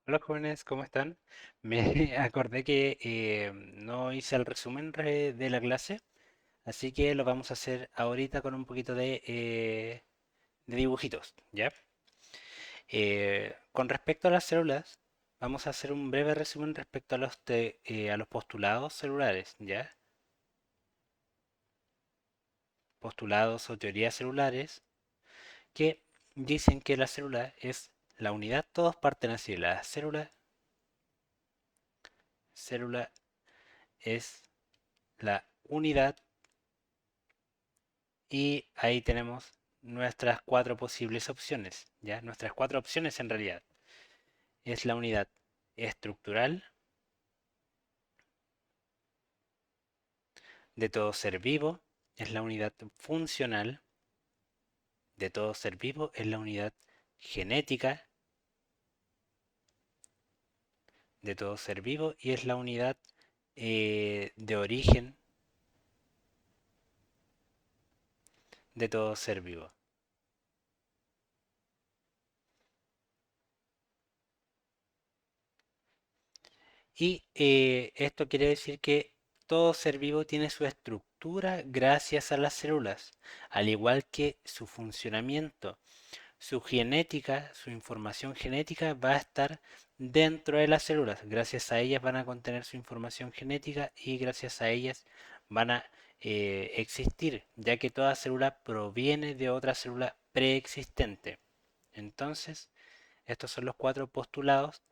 Hola jóvenes, ¿cómo están? Me acordé que no hice el resumen de la clase, así que lo vamos a hacer ahorita con un poquito de dibujitos, ¿ya? Con respecto a las células, vamos a hacer un breve resumen respecto a a los postulados celulares, ¿ya? Postulados o teorías celulares que dicen que la célula es la unidad, todos parten así, la célula es la unidad. Y ahí tenemos nuestras cuatro posibles opciones, ¿ya? Nuestras cuatro opciones en realidad. Es la unidad estructural de todo ser vivo, es la unidad funcional de todo ser vivo, es la unidad genética de todo ser vivo y es la unidad de origen de todo ser vivo. Y esto quiere decir que todo ser vivo tiene su estructura gracias a las células, al igual que su funcionamiento. Su genética, su información genética va a estar dentro de las células. Gracias a ellas van a contener su información genética y gracias a ellas van a existir, ya que toda célula proviene de otra célula preexistente. Entonces, estos son los cuatro postulados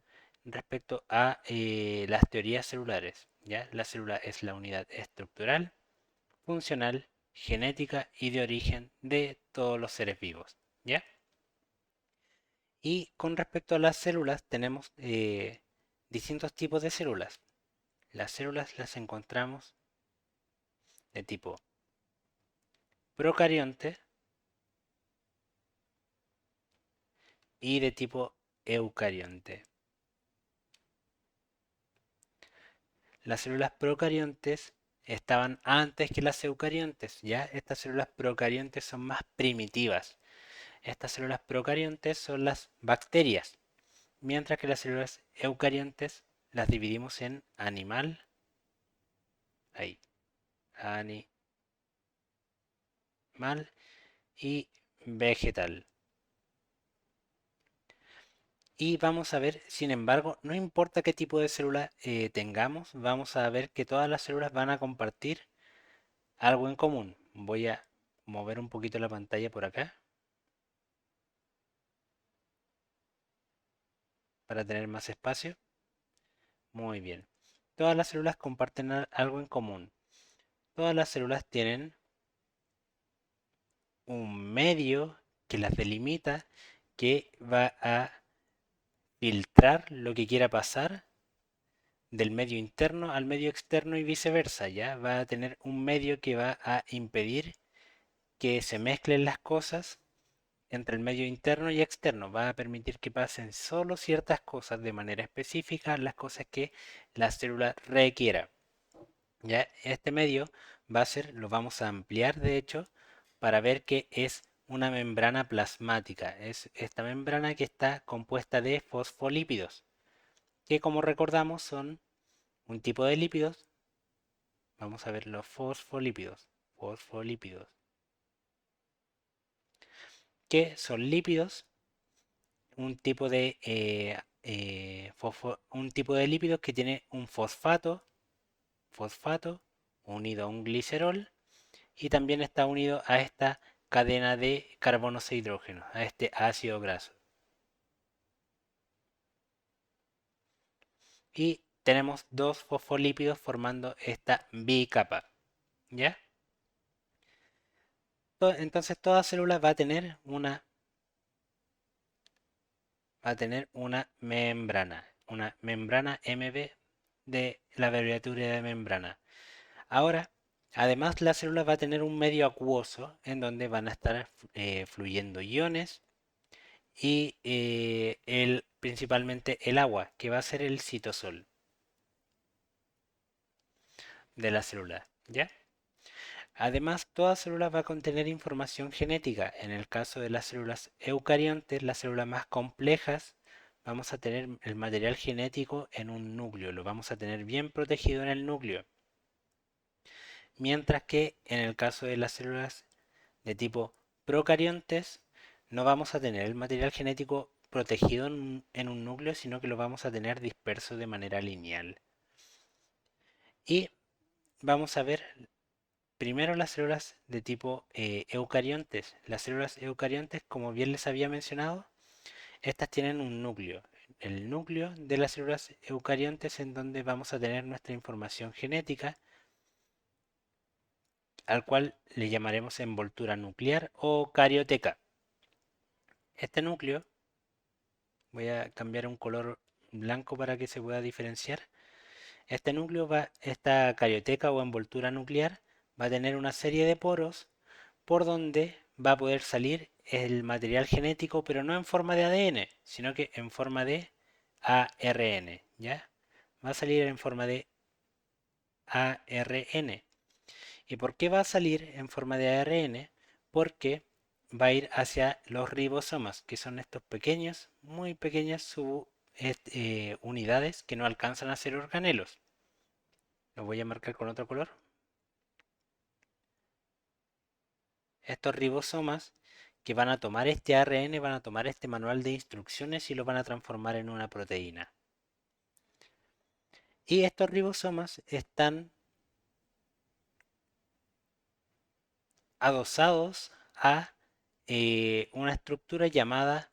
respecto a las teorías celulares. ¿Ya? La célula es la unidad estructural, funcional, genética y de origen de todos los seres vivos. ¿Ya? Y con respecto a las células, tenemos distintos tipos de células. Las células las encontramos de tipo procarionte y de tipo eucarionte. Las células procariontes estaban antes que las eucariontes, ¿ya? Estas células procariontes son más primitivas. Estas células procariontes son las bacterias, mientras que las células eucariontes las dividimos en animal, ahí, animal y vegetal. Y vamos a ver, sin embargo, no importa qué tipo de célula tengamos, vamos a ver que todas las células van a compartir algo en común. Voy a mover un poquito la pantalla por acá para tener más espacio. Muy bien. Todas las células comparten algo en común. Todas las células tienen un medio que las delimita, que va a filtrar lo que quiera pasar del medio interno al medio externo y viceversa, ¿ya? Va a tener un medio que va a impedir que se mezclen las cosas entre el medio interno y externo. Va a permitir que pasen solo ciertas cosas de manera específica, las cosas que la célula requiera. ¿Ya? Este medio va a ser, lo vamos a ampliar de hecho, para ver que es una membrana plasmática. Es esta membrana que está compuesta de fosfolípidos, que como recordamos son un tipo de lípidos. Vamos a ver los fosfolípidos. Fosfolípidos. Que son lípidos, un tipo de lípidos que tiene un fosfato unido a un glicerol y también está unido a esta cadena de carbonos e hidrógenos, a este ácido graso. Y tenemos dos fosfolípidos formando esta bicapa, ¿ya? Entonces toda célula va a tener una membrana MB de la abreviatura de membrana. Ahora, además la célula va a tener un medio acuoso en donde van a estar fluyendo iones y principalmente el agua, que va a ser el citosol de la célula, ¿ya? Además, toda célula va a contener información genética. En el caso de las células eucariontes, las células más complejas vamos a tener el material genético en un núcleo, lo vamos a tener bien protegido en el núcleo. Mientras que en el caso de las células de tipo procariontes, no vamos a tener el material genético protegido en un núcleo, sino que lo vamos a tener disperso de manera lineal. Y vamos a ver primero las células de tipo eucariontes. Las células eucariontes, como bien les había mencionado, estas tienen un núcleo. El núcleo de las células eucariontes en donde vamos a tener nuestra información genética, al cual le llamaremos envoltura nuclear o carioteca. Este núcleo, voy a cambiar un color blanco para que se pueda diferenciar. Este núcleo esta carioteca o envoltura nuclear va a tener una serie de poros por donde va a poder salir el material genético, pero no en forma de ADN, sino que en forma de ARN, ¿ya? Va a salir en forma de ARN. ¿Y por qué va a salir en forma de ARN? Porque va a ir hacia los ribosomas, que son estos pequeños, muy pequeñas unidades que no alcanzan a ser organelos. Lo voy a marcar con otro color. Estos ribosomas que van a tomar este ARN, van a tomar este manual de instrucciones y lo van a transformar en una proteína. Y estos ribosomas están adosados a una estructura llamada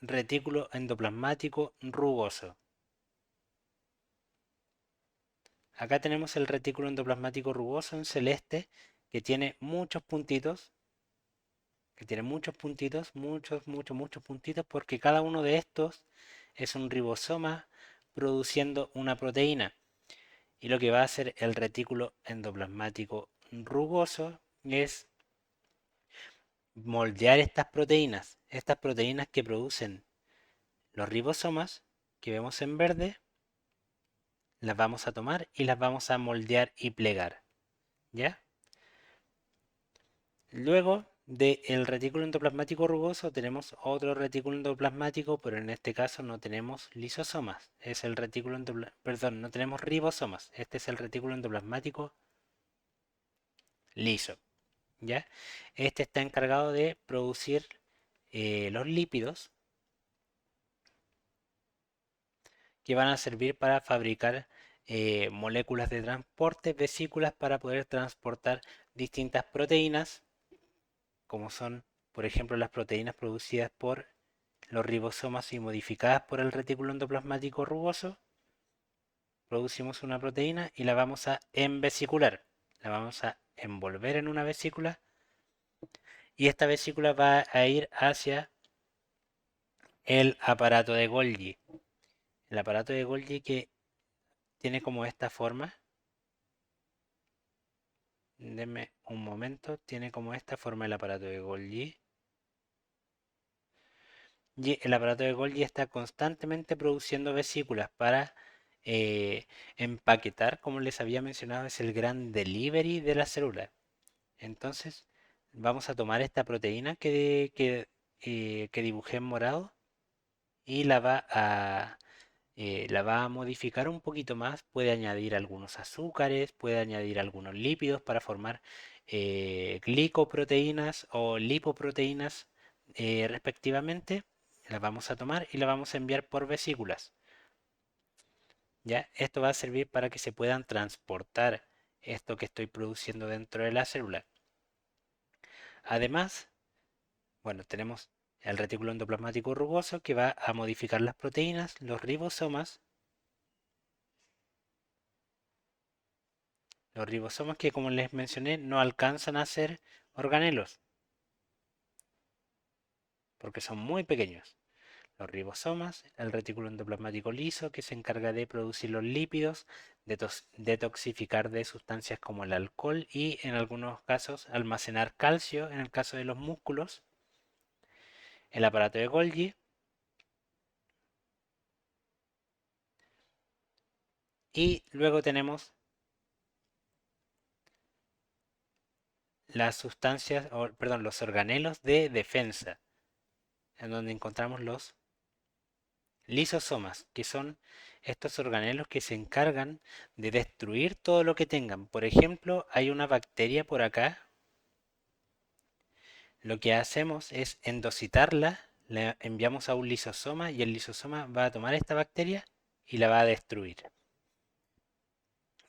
retículo endoplasmático rugoso. Acá tenemos el retículo endoplasmático rugoso en celeste que tiene muchos puntitos, muchos puntitos, porque cada uno de estos es un ribosoma produciendo una proteína. Y lo que va a hacer el retículo endoplasmático rugoso es moldear estas proteínas que producen los ribosomas que vemos en verde, las vamos a tomar y las vamos a moldear y plegar, ¿ya? Luego del retículo endoplasmático rugoso tenemos otro retículo endoplasmático, pero en este caso no tenemos lisosomas. Es el retículo perdón, no tenemos ribosomas. Este es el retículo endoplasmático liso, ¿ya? Este está encargado de producir los lípidos que van a servir para fabricar moléculas de transporte, vesículas para poder transportar distintas proteínas, como son, por ejemplo, las proteínas producidas por los ribosomas y modificadas por el retículo endoplasmático rugoso. Producimos una proteína y la vamos a envesicular, la vamos a envolver en una vesícula y esta vesícula va a ir hacia el aparato de Golgi. El aparato de Golgi que tiene como esta forma. Denme un momento. Tiene como esta forma el aparato de Golgi. Y el aparato de Golgi está constantemente produciendo vesículas para empaquetar, como les había mencionado, es el gran delivery de la célula. Entonces, vamos a tomar esta proteína que dibujé en morado y la va a modificar un poquito más, puede añadir algunos azúcares, puede añadir algunos lípidos para formar glicoproteínas o lipoproteínas respectivamente. La vamos a tomar y la vamos a enviar por vesículas. ¿Ya? Esto va a servir para que se puedan transportar esto que estoy produciendo dentro de la célula. Además, bueno, tenemos el retículo endoplasmático rugoso que va a modificar las proteínas, los ribosomas. Los ribosomas que, como les mencioné, no alcanzan a ser organelos, porque son muy pequeños. Los ribosomas, el retículo endoplasmático liso, que se encarga de producir los lípidos, detoxificar de sustancias como el alcohol y, en algunos casos, almacenar calcio, en el caso de los músculos. El aparato de Golgi. Y luego tenemos las sustancias, perdón, los organelos de defensa, en donde encontramos los lisosomas, que son estos organelos que se encargan de destruir todo lo que tengan. Por ejemplo, hay una bacteria por acá. Lo que hacemos es endocitarla, la enviamos a un lisosoma y el lisosoma va a tomar esta bacteria y la va a destruir.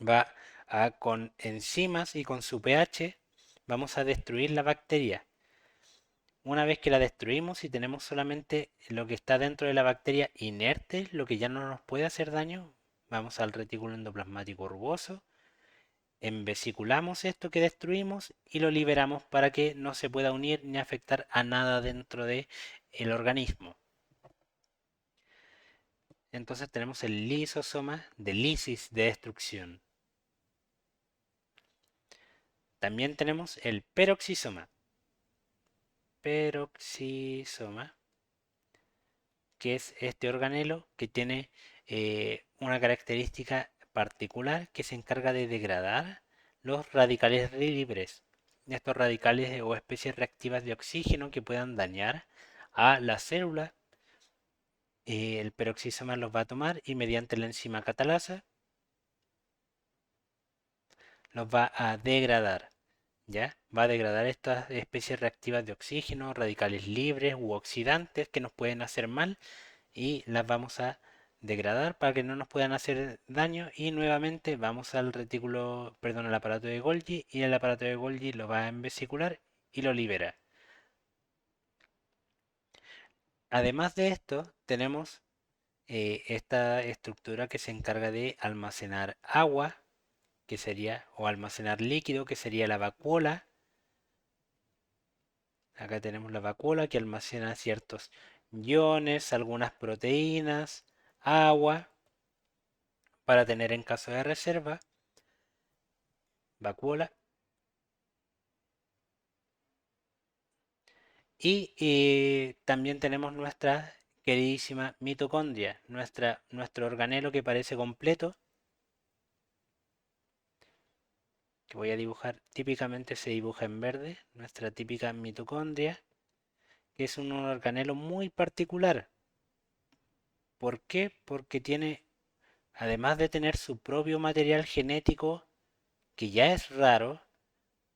Va a, con enzimas y con su pH, vamos a destruir la bacteria. Una vez que la destruimos y tenemos solamente lo que está dentro de la bacteria inerte, lo que ya no nos puede hacer daño, vamos al retículo endoplasmático rugoso, envesiculamos esto que destruimos y lo liberamos para que no se pueda unir ni afectar a nada dentro de el organismo. Entonces tenemos el lisosoma de lisis, de destrucción. También tenemos el peroxisoma. Peroxisoma, que es este organelo que tiene una característica particular que se encarga de degradar los radicales libres. Estos radicales o especies reactivas de oxígeno que puedan dañar a la célula. El peroxisoma los va a tomar y mediante la enzima catalasa los va a degradar. ¿Ya? Va a degradar estas especies reactivas de oxígeno, radicales libres u oxidantes que nos pueden hacer mal y las vamos a degradar para que no nos puedan hacer daño y nuevamente vamos al retículo, perdón, al aparato de Golgi y el aparato de Golgi lo va a envesicular y lo libera. Además de esto, tenemos esta estructura que se encarga de almacenar agua, que sería, o almacenar líquido, que sería la vacuola. Acá tenemos la vacuola que almacena ciertos iones, algunas proteínas, agua, para tener en caso de reserva. Vacuola. Y también tenemos nuestra queridísima mitocondria, nuestro organelo que parece completo, que voy a dibujar, típicamente se dibuja en verde, nuestra típica mitocondria, que es un organelo muy particular. ¿Por qué? Porque tiene, además de tener su propio material genético, que ya es raro,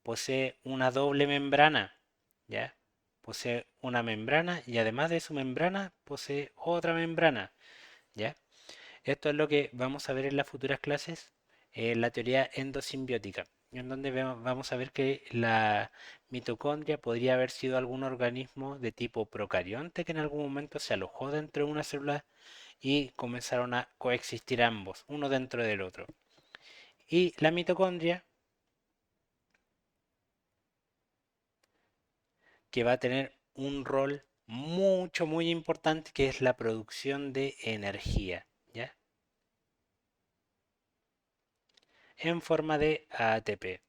posee una doble membrana, ¿ya? Posee una membrana y además de su membrana posee otra membrana, ¿ya? Esto es lo que vamos a ver en las futuras clases, la teoría endosimbiótica, en donde vamos a ver que la mitocondria podría haber sido algún organismo de tipo procarionte que en algún momento se alojó dentro de una célula y comenzaron a coexistir ambos, uno dentro del otro. Y la mitocondria, que va a tener un rol muy importante, que es la producción de energía, ¿ya? En forma de ATP.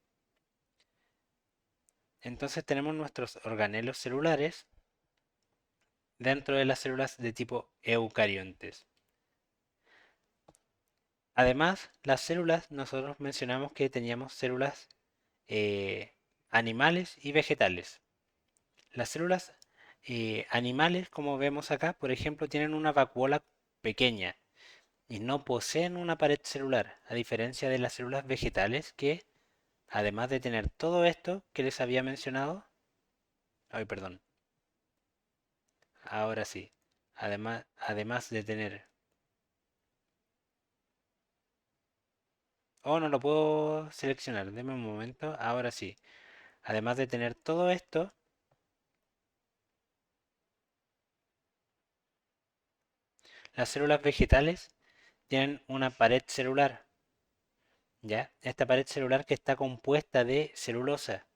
Entonces tenemos nuestros organelos celulares dentro de las células de tipo eucariontes. Además, las células, nosotros mencionamos que teníamos células eh, animales y vegetales. Las células animales, como vemos acá, por ejemplo, tienen una vacuola pequeña y no poseen una pared celular, a diferencia de las células vegetales que, además de tener todo esto que les había mencionado, ay, perdón, ahora sí, además de tener, oh, no lo puedo seleccionar, deme un momento, ahora sí, además de tener todo esto, las células vegetales tienen una pared celular, ¿ya? Esta pared celular que está compuesta de celulosa.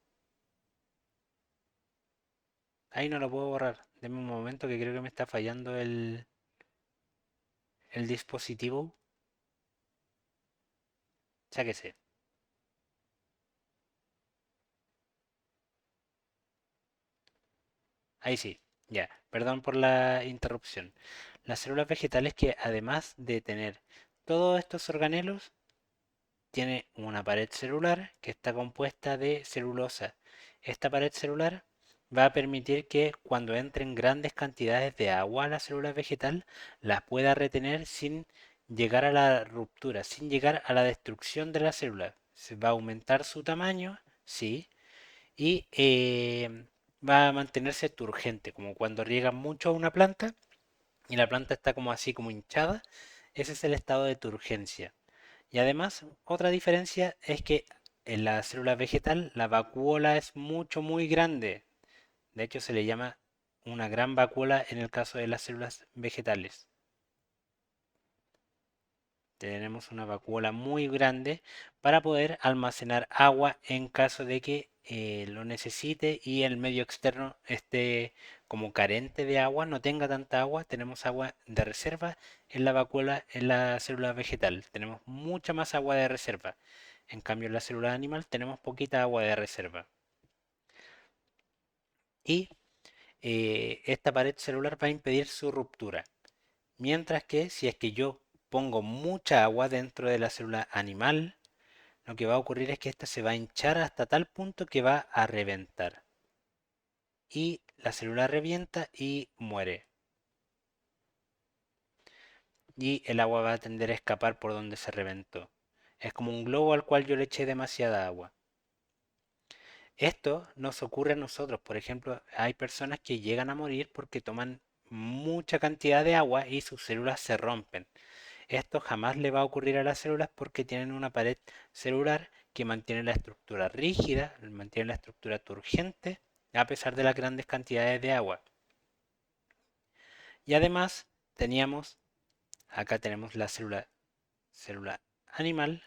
Ahí no lo puedo borrar. Deme un momento que creo que me está fallando el dispositivo. Sáquese. Ahí sí. Ya. Perdón por la interrupción. Las células vegetales que además de tener todos estos organelos, tiene una pared celular que está compuesta de celulosa. Esta pared celular va a permitir que cuando entren grandes cantidades de agua a la célula vegetal, las pueda retener sin llegar a la ruptura, sin llegar a la destrucción de la célula. Se va a aumentar su tamaño, sí, y va a mantenerse turgente, como cuando riegan mucho a una planta y la planta está como así, como hinchada. Ese es el estado de turgencia. Y además, otra diferencia es que en la célula vegetal la vacuola es muy grande. De hecho, se le llama una gran vacuola en el caso de las células vegetales. Tenemos una vacuola muy grande para poder almacenar agua en caso de que lo necesite y el medio externo esté como carente de agua, no tenga tanta agua. Tenemos agua de reserva en la vacuola, en la célula vegetal. Tenemos mucha más agua de reserva. En cambio, en la célula animal tenemos poquita agua de reserva. Y esta pared celular va a impedir su ruptura. Mientras que si es que yo pongo mucha agua dentro de la célula animal, lo que va a ocurrir es que esta se va a hinchar hasta tal punto que va a reventar. Y la célula revienta y muere. Y el agua va a tender a escapar por donde se reventó. Es como un globo al cual yo le eché demasiada agua. Esto nos ocurre a nosotros. Por ejemplo, hay personas que llegan a morir porque toman mucha cantidad de agua y sus células se rompen. Esto jamás le va a ocurrir a las células porque tienen una pared celular que mantiene la estructura rígida, mantiene la estructura turgente, a pesar de las grandes cantidades de agua. Y además teníamos, acá tenemos la célula animal,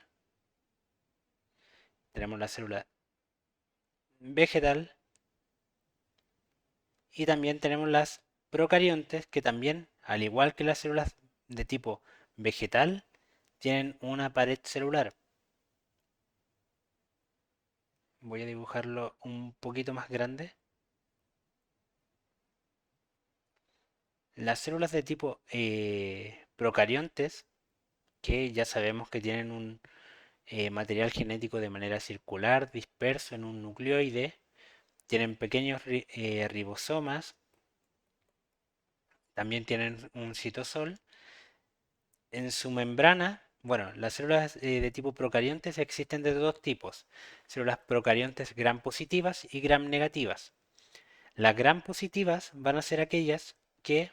tenemos la célula vegetal y también tenemos las procariontes que también, al igual que las células de tipo vegetal, tienen una pared celular. Voy a dibujarlo un poquito más grande. Las células de tipo procariontes, que ya sabemos que tienen un material genético de manera circular disperso en un nucleoide, tienen pequeños ribosomas, también tienen un citosol. En su membrana, bueno, las células de tipo procariontes existen de dos tipos, células procariontes gram positivas y gram negativas. Las gram positivas van a ser aquellas que,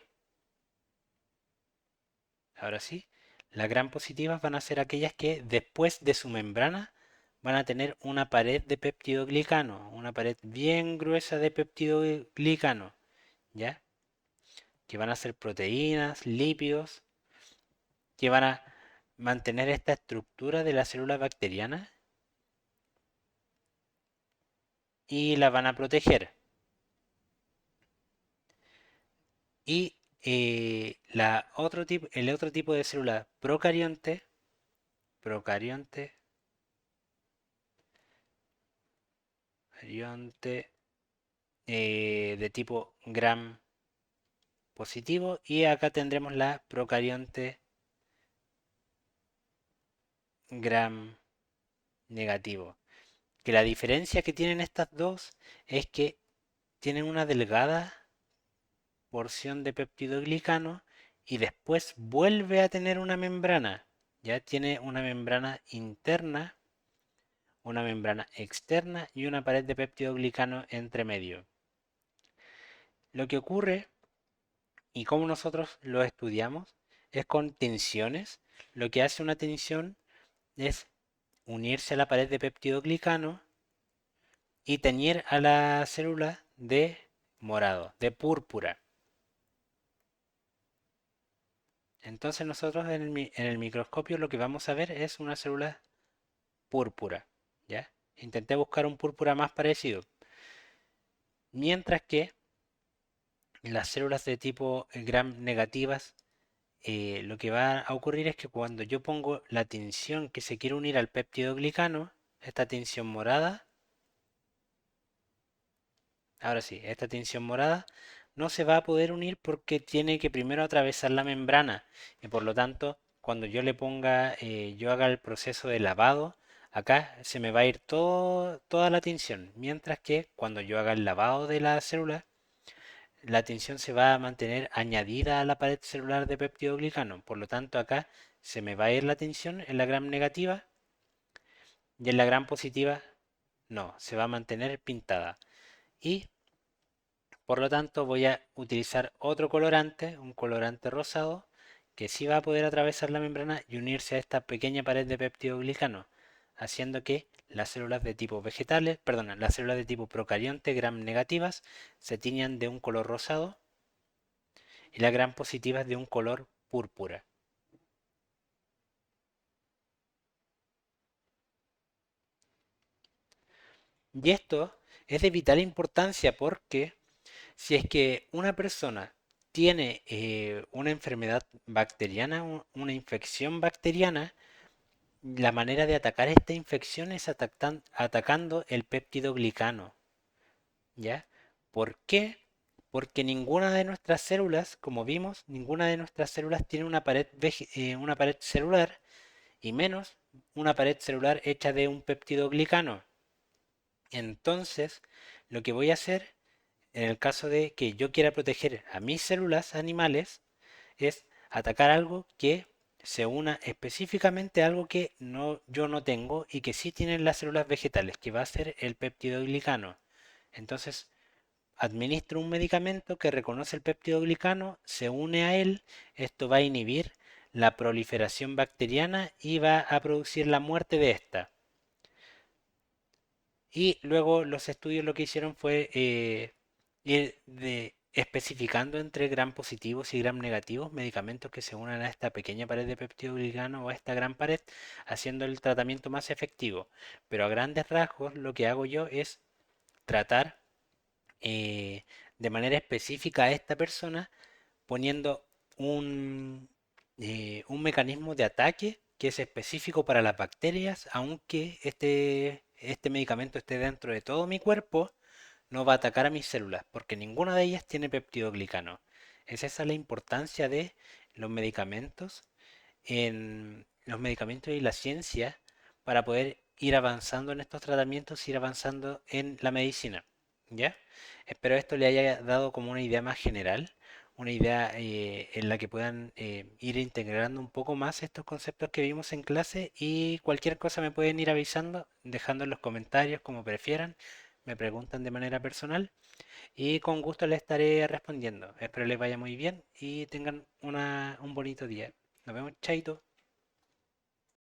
ahora sí, las gram positivas van a ser aquellas que después de su membrana van a tener una pared de peptidoglicano, una pared bien gruesa de peptidoglicano, ¿ya? Que van a ser proteínas, lípidos, que van a mantener esta estructura de la célula bacteriana y la van a proteger. Y el otro tipo de célula procarionte, de tipo gram positivo, y acá tendremos la procarionte gram negativo. Que la diferencia que tienen estas dos es que tienen una delgada porción de peptidoglicano y después vuelve a tener una membrana. Ya tiene una membrana interna, una membrana externa y una pared de peptidoglicano entre medio. Lo que ocurre y cómo nosotros lo estudiamos es con tensiones. Lo que hace una tensión es unirse a la pared de peptidoglicano y teñir a la célula de morado, de púrpura. Entonces nosotros en el microscopio lo que vamos a ver es una célula púrpura, ¿ya? Intenté buscar un púrpura más parecido. Mientras que las células de tipo gram negativas, lo que va a ocurrir es que cuando yo pongo la tinción que se quiere unir al peptidoglicano, esta tinción morada, ahora sí, esta tinción morada no se va a poder unir porque tiene que primero atravesar la membrana y por lo tanto cuando yo le ponga, yo haga el proceso de lavado acá se me va a ir toda la tinción, mientras que cuando yo haga el lavado de la célula, la tinción se va a mantener añadida a la pared celular de peptidoglicano. Por lo tanto, acá se me va a ir la tinción en la gram negativa y en la gram positiva no, se va a mantener pintada. Y por lo tanto voy a utilizar otro colorante, un colorante rosado, que sí va a poder atravesar la membrana y unirse a esta pequeña pared de peptidoglicano, haciendo que las células de tipo vegetales, perdón, las células de tipo procarionte gram negativas se tiñan de un color rosado y las gram positivas de un color púrpura. Y esto es de vital importancia porque si es que una persona tiene una enfermedad bacteriana, una infección bacteriana, la manera de atacar esta infección es atacando el péptido glicano, ¿ya? ¿Por qué? Porque ninguna de nuestras células, como vimos, ninguna de nuestras células tiene una pared celular y menos una pared celular hecha de un péptido glicano. Entonces, lo que voy a hacer en el caso de que yo quiera proteger a mis células animales es atacar algo que se una específicamente a algo que yo no tengo y que sí tienen las células vegetales, que va a ser el peptidoglicano. Entonces, administro un medicamento que reconoce el peptidoglicano, se une a él, esto va a inhibir la proliferación bacteriana y va a producir la muerte de esta. Y luego los estudios lo que hicieron fue ir especificando entre gram positivos y gram negativos medicamentos que se unan a esta pequeña pared de peptidoglicano o a esta gran pared, haciendo el tratamiento más efectivo. Pero a grandes rasgos lo que hago yo es tratar eh, de manera específica a esta persona poniendo un mecanismo de ataque que es específico para las bacterias, aunque este medicamento esté dentro de todo mi cuerpo, no va a atacar a mis células, porque ninguna de ellas tiene peptidoglicano. Es esa la importancia de los medicamentos en los medicamentos y la ciencia para poder ir avanzando en estos tratamientos, ir avanzando en la medicina. ¿Ya? Espero esto le haya dado como una idea más general, una idea en la que puedan ir integrando un poco más estos conceptos que vimos en clase y cualquier cosa me pueden ir avisando, dejando en los comentarios como prefieran, me preguntan de manera personal y con gusto les estaré respondiendo. Espero les vaya muy bien y tengan un bonito día. Nos vemos, chaito.